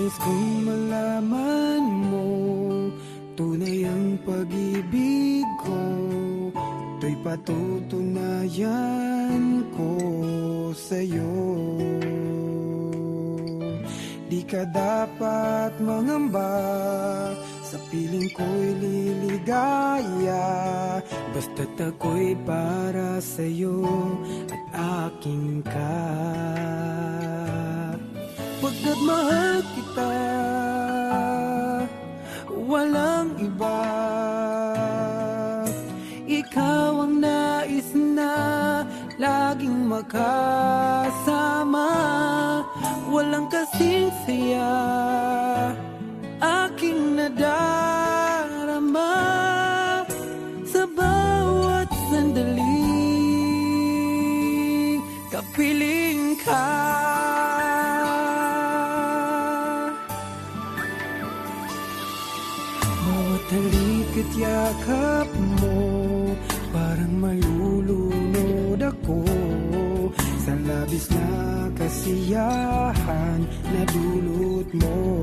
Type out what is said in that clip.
Nais kong malaman mo, tunay ang pag-ibig ko, to'y patutunayan ko sa'yo. Di ka dapat mangamba, sa piling ko'y liligaya, basta't ako'y para sa'yo at aking ka. Pagkat mahal kita, walang iba. Ikaw ang nais na laging makasama. Walang kasing saya aking nadarama sa bawat sandaling kapiling ka. Bawat halik at yakap mo, parang malulunod ako sa labis na kasiyahan na dulot mo.